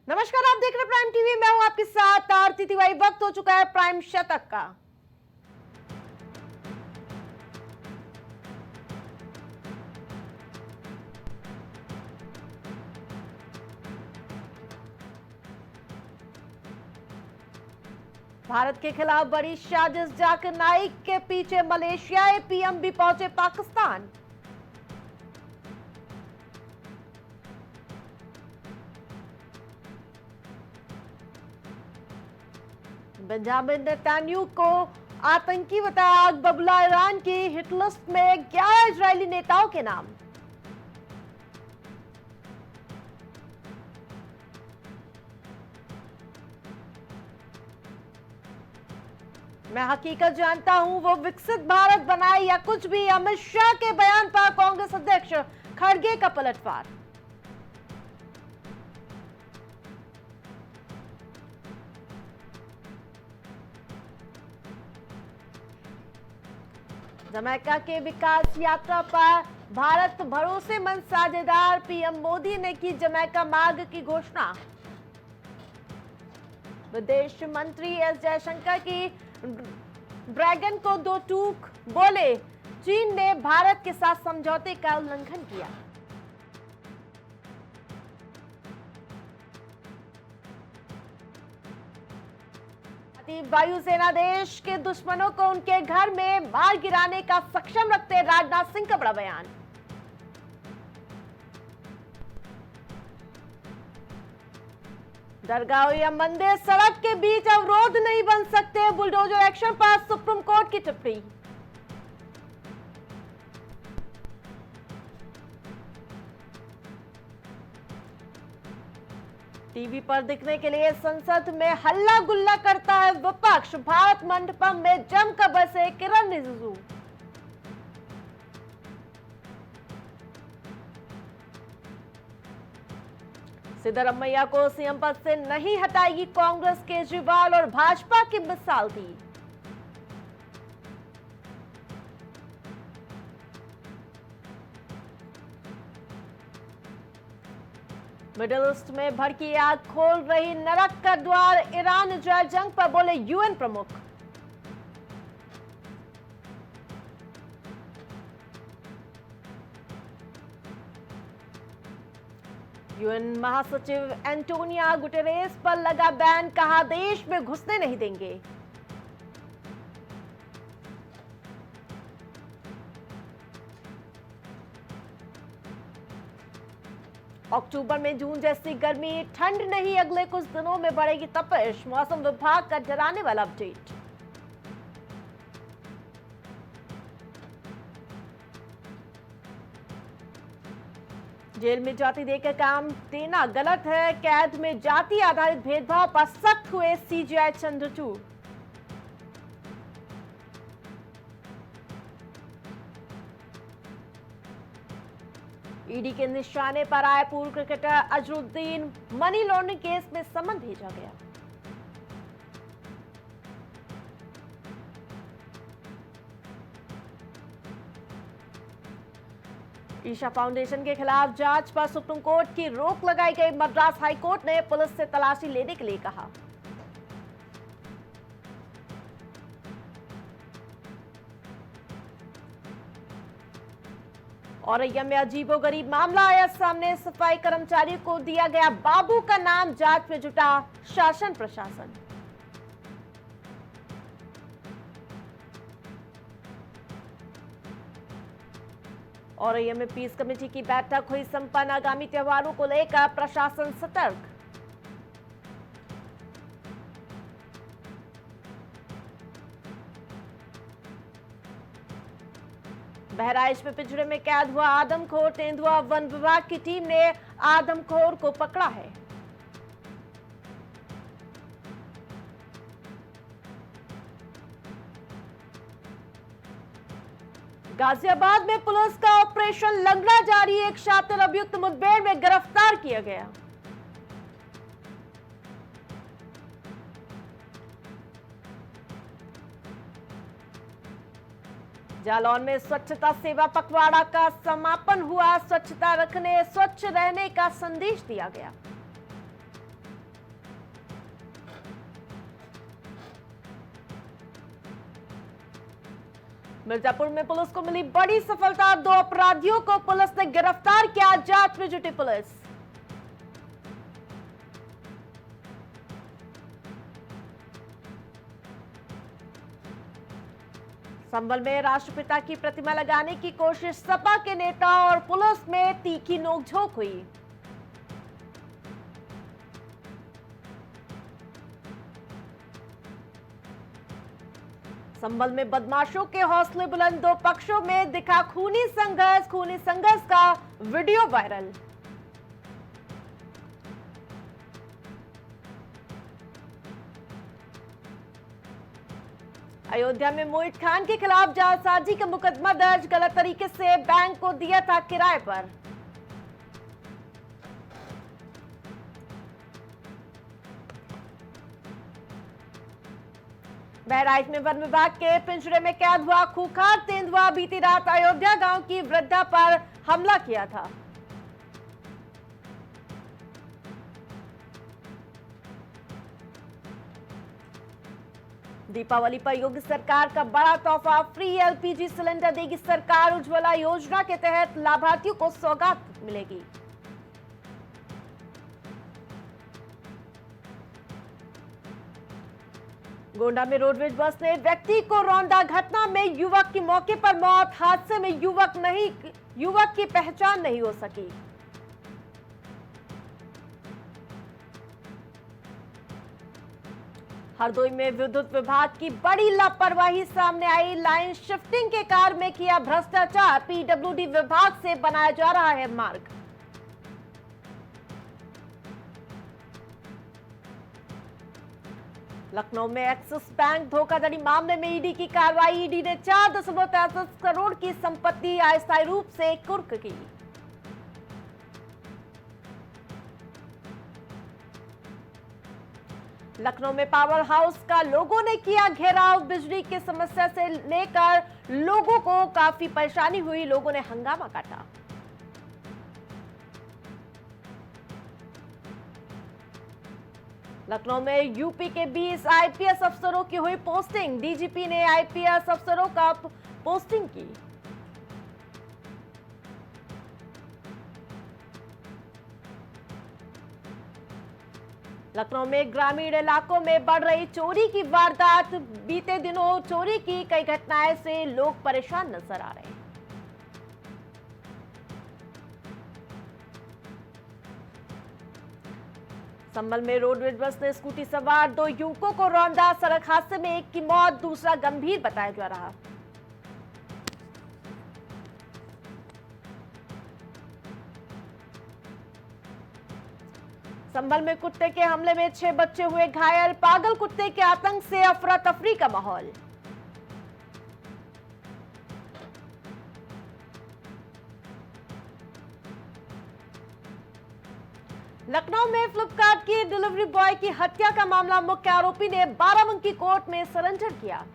नमस्कार, आप देख रहे हैं प्राइम टीवी। मैं हूं आपके साथ आरती तिवारी। वक्त हो चुका है प्राइम शतक का। भारत के खिलाफ बड़ी साजिश, जाकिर नाइक के पीछे मलेशियाई पीएम भी पहुंचे पाकिस्तान। बेंजामिन नेतन्याहू को आतंकी बताया। बबुला ईरान की हिट लिस्ट में 11 इजरायली नेताओं के नाम। मैं हकीकत जानता हूं, वो विकसित भारत बनाए या कुछ भी। अमित शाह के बयान पर कांग्रेस अध्यक्ष खड़गे का पलटवार। जमैका के विकास यात्रा पर भारत भरोसेमंद साझेदार। पीएम मोदी ने की जमैका मार्ग की घोषणा। विदेश मंत्री एस जयशंकर की ड्रैगन को दो टूक, बोले चीन ने भारत के साथ समझौते का उल्लंघन किया। वायुसेना देश के दुश्मनों को उनके घर में मार गिराने का सक्षम रखते। राजनाथ सिंह का बड़ा बयान। दरगाह या मंदिर सड़क के बीच अवरोध नहीं बन सकते। बुलडोजर एक्शन पर सुप्रीम कोर्ट की टिप्पणी। टीवी पर दिखने के लिए संसद में हल्ला गुल्ला करता है विपक्ष। भारत मंडपम में जमकर बसे किरण रिजिजू। सिद्धरामैया को सीएम पद से नहीं हटाएगी कांग्रेस। केजरीवाल और भाजपा की मिसाल दी। मिडिल ईस्ट में भड़की आग खोल रही नरक का द्वार। ईरान इजरायल जंग पर बोले यूएन प्रमुख। यूएन महासचिव एंटोनियो गुटेरेस पर लगा बैन। कहा देश में घुसने नहीं देंगे। अक्टूबर में जून जैसी गर्मी ठंड नहीं, अगले कुछ दिनों में बढ़ेगी तपिश। मौसम विभाग का डराने वाला अपडेट। जेल में जाति देकर काम देना गलत है। कैद में जाति आधारित भेदभाव पर सख्त हुए सीजीआई चंद्रचूड़। ईडी के निशाने पर आए पूर्व cricketer Azharuddin. Money laundering case में समन भेजा गया। ईशा फाउंडेशन के खिलाफ जांच पर सुप्रीम कोर्ट की रोक लगाई गई। मद्रास हाई कोर्ट ने पुलिस से तलाशी लेने के लिए कहा। औरैया में अजीबोगरीब मामला आया सामने। सफाई कर्मचारी को दिया गया बाबू का नाम। जांच में जुटा शासन प्रशासन। औरैया में पीस कमेटी की बैठक हुई संपन्न। आगामी त्योहारों को लेकर प्रशासन सतर्क। बहराइच में पिंजरे में कैद हुआ आदमखोर तेंदुआ। वन विभाग की टीम ने आदमखोर को पकड़ा है। गाजियाबाद में पुलिस का ऑपरेशन लंगड़ा जारी। एक शातिर अभियुक्त मुठभेड़ में गिरफ्तार किया गया। जालौन में स्वच्छता सेवा पखवाड़ा का समापन हुआ। स्वच्छता रखने, स्वच्छ रहने का संदेश दिया गया। मिर्जापुर में पुलिस को मिली बड़ी सफलता, 2 अपराधियों को पुलिस ने गिरफ्तार किया, जांच में जुटी पुलिस। संभल में राष्ट्रपिता की प्रतिमा लगाने की कोशिश, सपा के नेता और पुलिस में तीखी नोकझोंक हुई। संभल में बदमाशों के हौसले बुलंद, 2 पक्षों में दिखा खूनी संघर्ष का वीडियो वायरल। अयोध्या में मोहित खान के खिलाफ जालसाजी का मुकदमा दर्ज, गलत तरीके से बैंक को दिया था किराए पर। बहराइच में वन विभाग के पिंजरे में कैद हुआ खूंखार तेंदुआ, बीती रात अयोध्या गांव की वृद्धा पर हमला किया था। दीपावली पर योगी सरकार का बड़ा तोहफा, फ्री एलपीजी सिलेंडर देगी सरकार, उज्ज्वला योजना के तहत लाभार्थियों को सौगात मिलेगी। गोंडा में रोडवेज बस ने व्यक्ति को रौंदा, घटना में युवक की मौके पर मौत, हादसे में युवक की पहचान नहीं हो सकी। हरदोई में विद्युत विभाग की बड़ी लापरवाही सामने आई, लाइन शिफ्टिंग के कार्य में किया भ्रष्टाचार, पीडब्ल्यूडी विभाग से बनाया जा रहा है मार्ग। लखनऊ में एक्सिस बैंक धोखाधड़ी मामले में ईडी की कार्रवाई, ईडी ने 4.63 करोड़ की संपत्ति अस्थायी रूप से कुर्क की। लखनऊ में पावर हाउस का लोगों ने किया घेराव, बिजली की समस्या से लेकर लोगों को काफी परेशानी हुई, लोगों ने हंगामा काटा। लखनऊ में यूपी के 20 आईपीएस अफसरों की हुई पोस्टिंग, डीजीपी ने आईपीएस अफसरों का पोस्टिंग की। लखनऊ में ग्रामीण इलाकों में बढ़ रही चोरी की वारदात, बीते दिनों चोरी की कई घटनाएं से लोग परेशान नजर आ रहे हैं। संभल में रोडवेज बस ने स्कूटी सवार 2 युवकों को रौंदा, सड़क हादसे में एक की मौत, दूसरा गंभीर बताया जा रहा। संभल में कुत्ते के हमले में 6 बच्चे हुए घायल, पागल कुत्ते के आतंक से अफरा तफरी का माहौल। लखनऊ में फ्लिपकार्ट की डिलीवरी बॉय की हत्या का मामला, मुख्य आरोपी ने बाराबंकी कोर्ट में सरेंडर किया।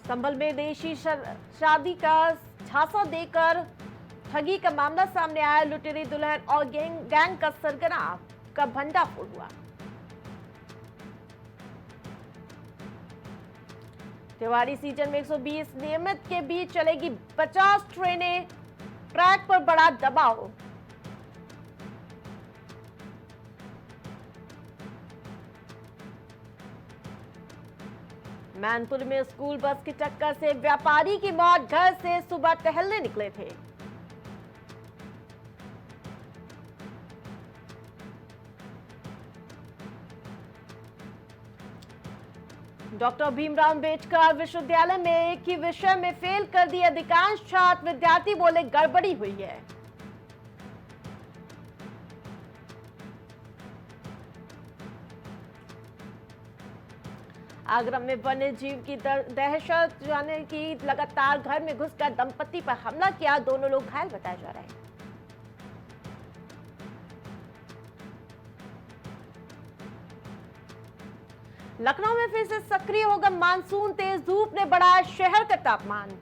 संभल में देशी शादी का झांसा देकर ठगी का मामला सामने आया, लुटेरी दुल्हन और गैंग का सरगना का भंडाफोड़ हुआ। त्योहारी सीजन में 120 नियमित के बीच चलेगी 50 ट्रेनें, ट्रैक पर बड़ा दबाव। मैनपुर में स्कूल बस की टक्कर से व्यापारी की मौत, घर से सुबह टहलने निकले थे। डॉक्टर भीमराव अंबेडकर विश्वविद्यालय में एक ही विषय में फेल कर दिए अधिकांश छात्र, विद्यार्थी बोले गड़बड़ी हुई है। आगरा में वन्य जीव की दहशत, जाने की लगातार घर में घुसकर दंपति पर हमला किया, दोनों लोग घायल बताए जा रहे हैं। लखनऊ में फिर से सक्रिय होगा मानसून, तेज धूप ने बढ़ाया शहर का तापमान।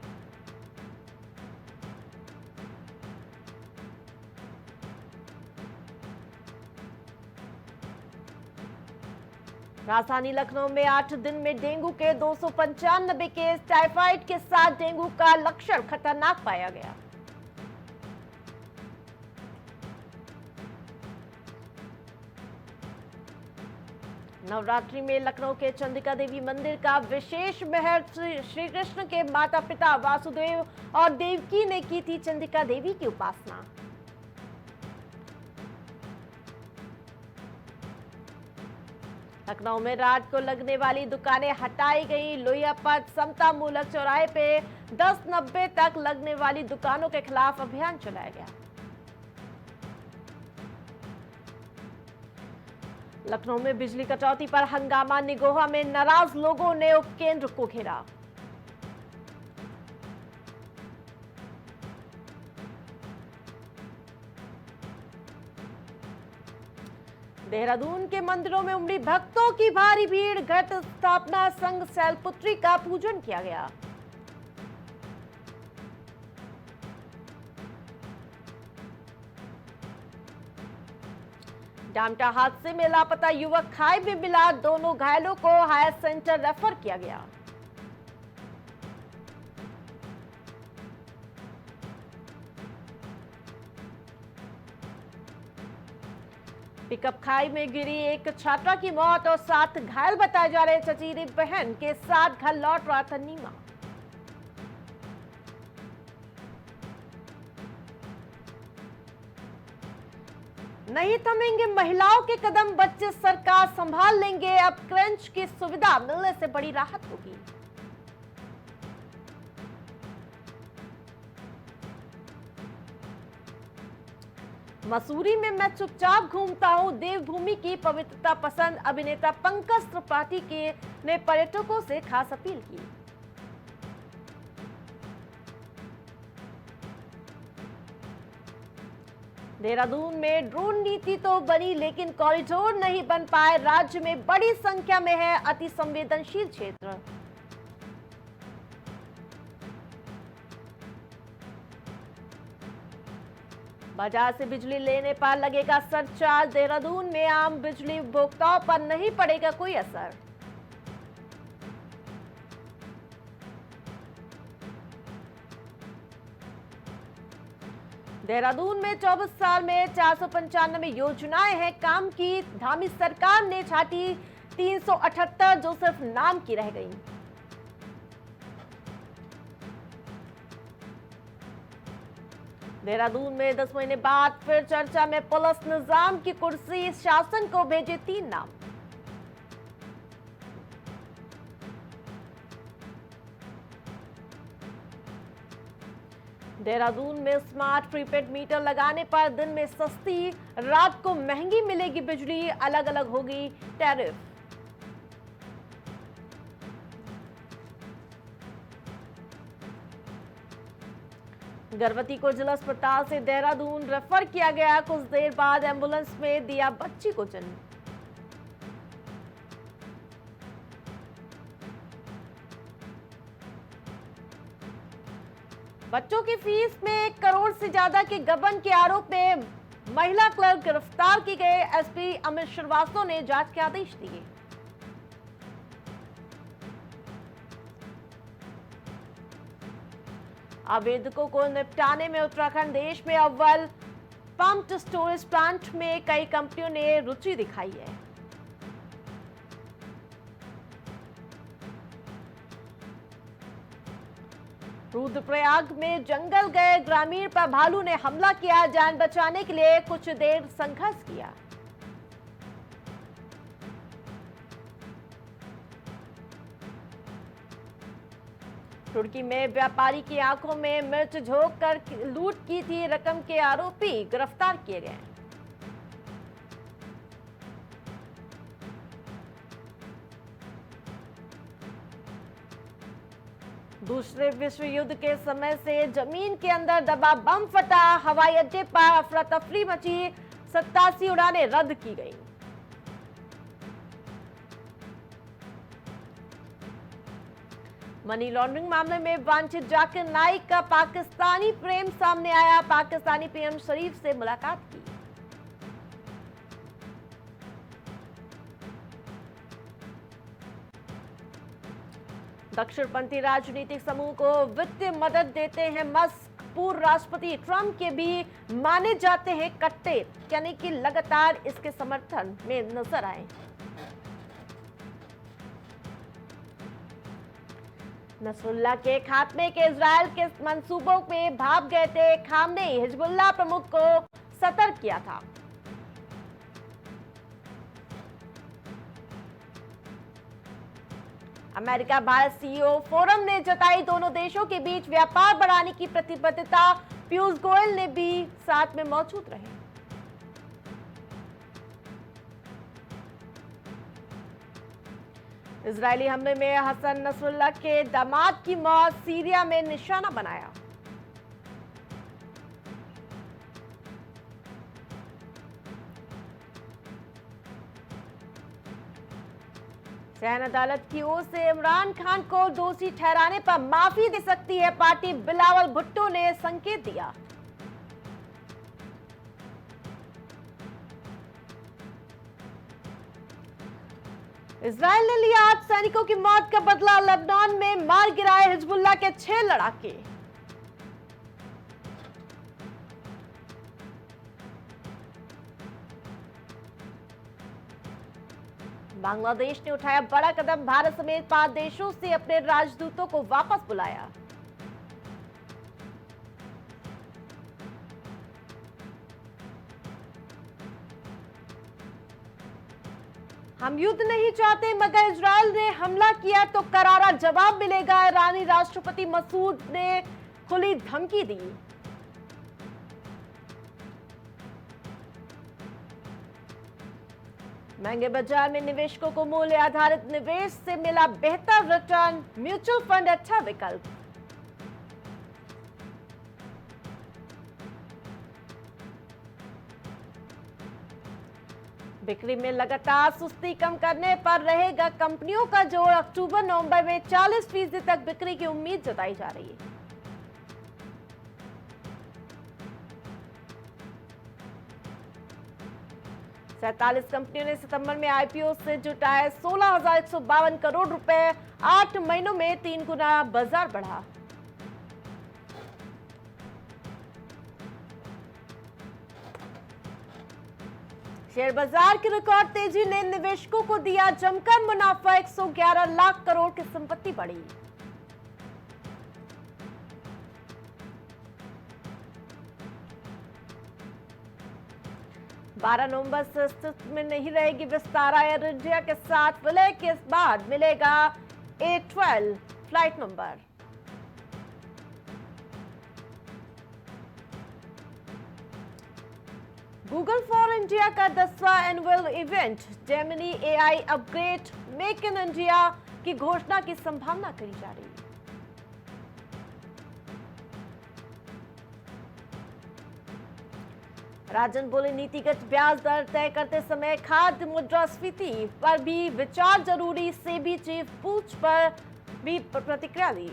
राजधानी लखनऊ में 8 दिन में डेंगू के 295 केस, टाइफाइड के साथ डेंगू का लक्षण खतरनाक पाया गया। नवरात्रि में लखनऊ के चंडिका देवी मंदिर का विशेष महत्व। श्री कृष्ण के माता पिता वासुदेव और देवकी ने की थी चंडिका देवी की उपासना। लखनऊ में रात को लगने वाली दुकानें हटाई गई। लोहिया पथ समता मूलक चौराहे पे 10-90 तक लगने वाली दुकानों के खिलाफ अभियान चलाया गया। लखनऊ में बिजली कटौती पर हंगामा, निगोहा में नाराज लोगों ने उपकेंद्र को घेरा। देहरादून के मंदिरों में उमड़ी भक्तों की भारी भीड़, घट स्थापना संघ शैलपुत्री का पूजन किया गया। डामटा हादसे में लापता युवक खाई में मिला, दोनों घायलों को हायर सेंटर रेफर किया गया। पिकअप खाई में गिरी, एक छात्रा की मौत और 7 घायल बताए जा रहे। चचेरी बहन के साथ घर लौट रहा था नीमा। नहीं थमेंगे महिलाओं के कदम, बच्चे सरकार संभाल लेंगे। अब क्रंच की सुविधा मिलने से बड़ी राहत होगी। मसूरी में मैं चुपचाप घूमता हूं, देवभूमि की पवित्रता पसंद। अभिनेता पंकज त्रिपाठी ने पर्यटकों से खास अपील की। देहरादून में ड्रोन नीति तो बनी, लेकिन कॉरिडोर नहीं बन पाए। राज्य में बड़ी संख्या में है अति संवेदनशील क्षेत्र। बाजार से बिजली लेने पर लगेगा सरचार्ज। देहरादून में आम बिजली उपभोक्ताओं पर नहीं पड़ेगा कोई असर। देहरादून में 24 साल में 495 योजनाएं हैं काम की। धामी सरकार ने छाटी 378 जो सिर्फ नाम की रह गई। देहरादून में 10 महीने बाद फिर चर्चा में पुलिस निजाम की कुर्सी। शासन को भेजे 3 नाम। देहरादून में स्मार्ट प्रीपेड मीटर लगाने पर दिन में सस्ती, रात को महंगी मिलेगी बिजली। अलग अलग होगी टैरिफ। गर्भवती को जिला अस्पताल से देहरादून रेफर किया गया। कुछ देर बाद एम्बुलेंस में दिया बच्ची को जन्म। बच्चों की फीस में 1 करोड़ से ज्यादा के गबन के आरोप में महिला क्लर्क गिरफ्तार की गए। एसपी अमित श्रीवास्तव ने जांच के आदेश दिए। आवेदकों को निपटाने में उत्तराखंड देश में अव्वल। पंप्ड स्टोरेज प्लांट में कई कंपनियों ने रुचि दिखाई है। रुद्रप्रयाग में जंगल गए ग्रामीण पर भालू ने हमला किया। जान बचाने के लिए कुछ देर संघर्ष किया। तुर्की में व्यापारी की आंखों में मिर्च झोंक कर लूट की थी रकम के आरोपी गिरफ्तार किए गए। दूसरे विश्व युद्ध के समय से जमीन के अंदर दबा बम फटा। हवाई अड्डे पर अफरा तफरी मची। 87 उड़ानें रद्द की गई। मनी लॉन्ड्रिंग मामले में वांछित जाकिर नाइक का पाकिस्तानी प्रेम सामने आया। पाकिस्तानी पीएम शरीफ से मुलाकात की। दक्षिणपंथी राजनीतिक समूह को वित्तीय मदद देते हैं मस्क। पूर्व राष्ट्रपति ट्रंप के भी माने जाते हैं कट्टे, यानी कि लगातार इसके समर्थन में नजर आए। नसरुल्लाह के खात्मे के इजरायल के मंसूबों में भाग गए थे खामनेई, हिजबुल्लाह प्रमुख को सतर्क किया था। अमेरिका भारत सीईओ फोरम ने जताई दोनों देशों के बीच व्यापार बढ़ाने की प्रतिबद्धता। पीयूष गोयल ने भी साथ में मौजूद रहे। इजरायली हमले में हसन नसरुल्लाह के दामाद की मौत, सीरिया में निशाना बनाया। सैन अदालत की ओर से इमरान खान को दोषी ठहराने पर माफी दे सकती है पार्टी, बिलावल भुट्टो ने संकेत दिया। इजरायल ने लिया 8 सैनिकों की मौत का बदला, लेबनान में मार गिराए हिजबुल्लाह के 6 लड़ाके। बांग्लादेश ने उठाया बड़ा कदम, भारत समेत 5 देशों से अपने राजदूतों को वापस बुलाया। हम युद्ध नहीं चाहते, मगर इजरायल ने हमला किया तो करारा जवाब मिलेगा, ईरानी राष्ट्रपति मसूद ने खुली धमकी दी। महंगे बाजार में निवेशकों को मूल्य आधारित निवेश से मिला बेहतर रिटर्न, म्यूचुअल फंड अच्छा विकल्प। बिक्री में लगातार सुस्ती कम करने पर रहेगा कंपनियों का जोर, अक्टूबर नवंबर में 40% तक बिक्री की उम्मीद जताई जा रही है। सैंतालीस कंपनियों ने सितंबर में आईपीओ से जुटाए 16,152 करोड़ रुपए, 8 महीनों में 3 गुना बाजार बढ़ा। शेयर बाजार की रिकॉर्ड तेजी ने निवेशकों को दिया जमकर मुनाफा, 111 लाख करोड़ की संपत्ति बढ़ी। बारह नवंबर से अस्तित्व में नहीं रहेगी विस्तारा, एयर इंडिया के साथ विलय के बाद मिलेगा A12 flight number. Google for India का 10वां annual event, Gemini AI upgrade, make in India की घोषणा की संभावना करी जा रही है। राजन बोले, नीतिगत ब्याज दर तय करते समय खाद्य मुद्रास्फीति पर भी विचार जरूरी, सेबी चीफ पूछ पर भी प्रतिक्रिया दी।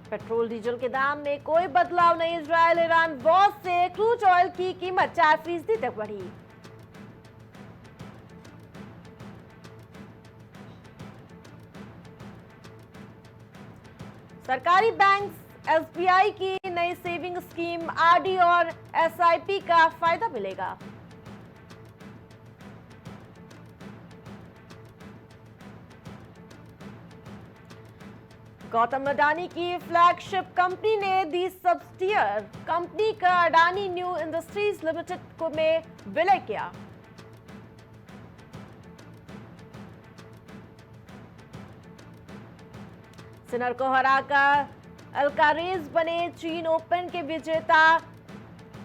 पेट्रोल डीजल के दाम में कोई बदलाव नहीं, इजरायल ईरान वॉर से क्रूड ऑयल की कीमत 4% तक बढ़ी। सरकारी बैंक SBI की नई सेविंग स्कीम RD और SIP का फायदा मिलेगा। गौतम अडानी की फ्लैगशिप कंपनी ने दी सब्सिडियर कंपनी का अडानी न्यू इंडस्ट्रीज लिमिटेड को में विलय किया। सिनर को हराकर अल्कारेज बने चीन ओपन के विजेता,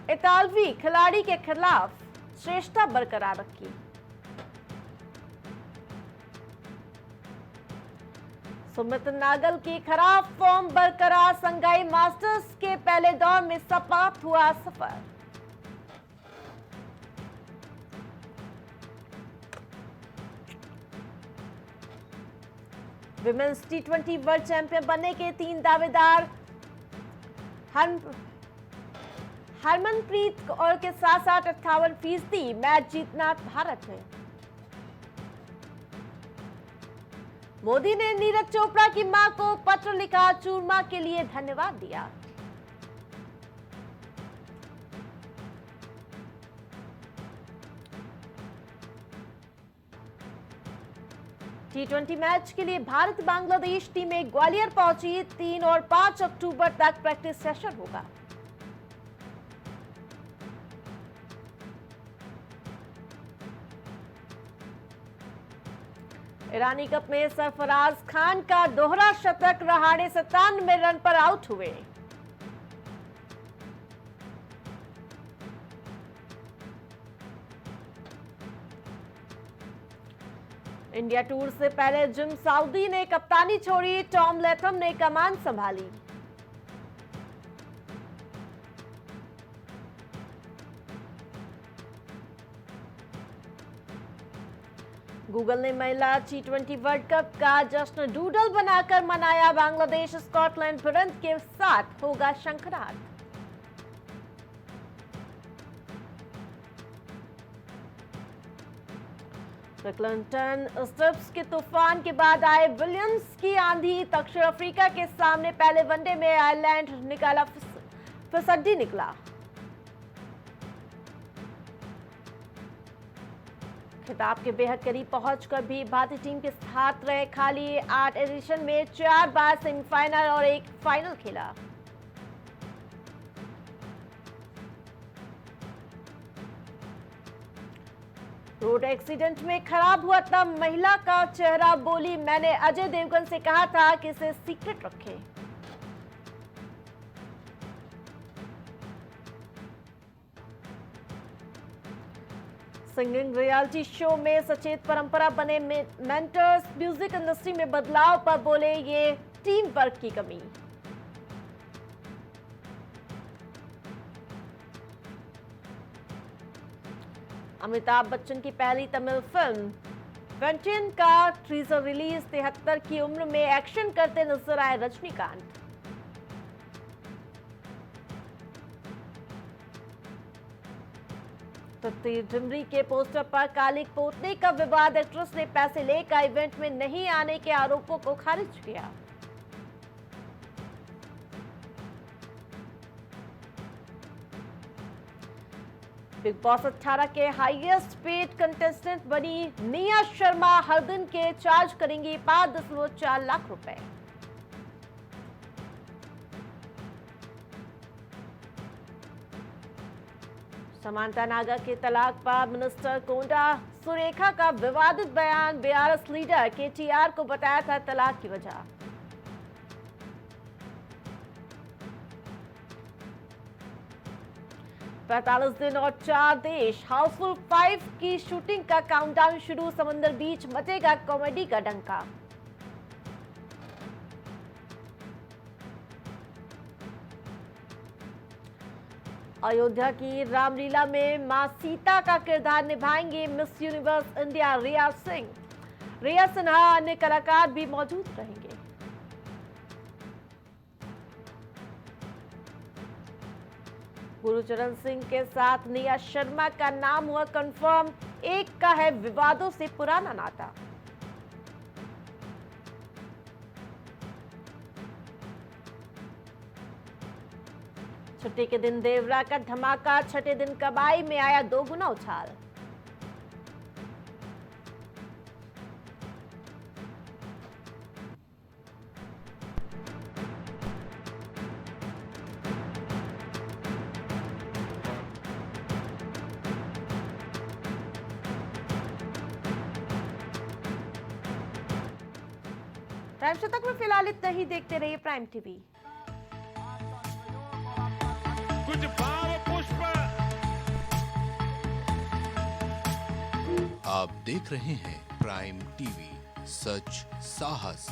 इतालवी खिलाड़ी के खिलाफ श्रेष्ठता बरकरार रखी। सुमित नागल की खराब फॉर्म बरकरार, संघाई मास्टर्स के पहले दौर में समाप्त हुआ सफर। विमेंस T20 वर्ल्ड चैंपियन बनने के 3 दावेदार, हरमनप्रीत कौर के साथ 58% मैच जीतना भारत में। मोदी ने नीरज चोपड़ा की मां को पत्र लिखा, चूरमा के लिए धन्यवाद दिया। T20 मैच के लिए भारत बांग्लादेश टीमें ग्वालियर पहुंची। 3 और 5 अक्टूबर तक प्रैक्टिस सेशन होगा। ईरानी कप में सरफराज खान का दोहरा शतक, रहाणे 97 रन पर आउट हुए। इंडिया टूर से पहले जिम साउदी ने कप्तानी छोड़ी, टॉम लेथम ने कमान संभाली। गूगल ने महिला T20 वर्ल्ड कप का जश्न डूडल बनाकर मनाया। बांग्लादेश स्कॉटलैंड भिड़ंत के साथ होगा शंखनाद। क्लिंटन स्टिप्स के तूफान के बाद आए विलियम्स की आंधी। दक्षिण अफ्रीका के सामने पहले वनडे में आयरलैंड निकाला फिसड्डी निकला। खिताब के बेहद करीब पहुंचकर भी भारतीय टीम के साथ रहे खाली। 8 एडिशन में 4 बार सेमीफाइनल और 1 फाइनल खेला। रोड एक्सीडेंट में खराब हुआ तब महिला का चेहरा, बोली मैंने अजय देवगन से कहा था कि इसे सीक्रेट रखें। सिंगिंग रियलिटी शो में सचेत परंपरा बने मेंटर्स। म्यूजिक इंडस्ट्री में बदलाव पर बोले ये टीम वर्क की कमी। अमिताभ बच्चन की पहली तमिल फिल्म वेंटियन का टीजर रिलीज। 73 की उम्र में एक्शन करते नजर आए रजनीकांत। तृप्ति डिमरी के पोस्टर पर कालिक पोतने का विवाद। एक्ट्रेस ने पैसे लेकर इवेंट में नहीं आने के आरोपों को खारिज किया। बिग बॉस 18 के हाईएस्ट पेड कंटेस्टेंट बनी निया शर्मा। हर दिन के चार्ज करेंगी 5.4 लाख रुपए। समांता नागा के तलाक पर मिनिस्टर कोंडा सुरेखा का विवादित बयान। बीआरएस लीडर केटीआर को बताया था तलाक की वजह। पैंतालीस दिन और 4 देश। हाउसफुल 5 की शूटिंग का काउंटडाउन शुरू। समंदर बीच मचेगा कॉमेडी का डंका। अयोध्या की रामलीला में मां सीता का किरदार निभाएंगे मिस यूनिवर्स इंडिया रिया सिंह। रिया सिन्हा अन्य कलाकार भी मौजूद रहेंगे। गुरुचरण सिंह के साथ निया शर्मा का नाम हुआ कंफर्म। एक का है विवादों से पुराना नाता। छुट्टी के दिन देवरा का धमाका। छठे दिन कबाई में आया 2 गुना उछाल। प्राइम शतक में फिलहाल इतना ही। देखते रहिए प्राइम टीवी। कुछ भाव पुष्प। आप देख रहे हैं प्राइम टीवी, सच साहस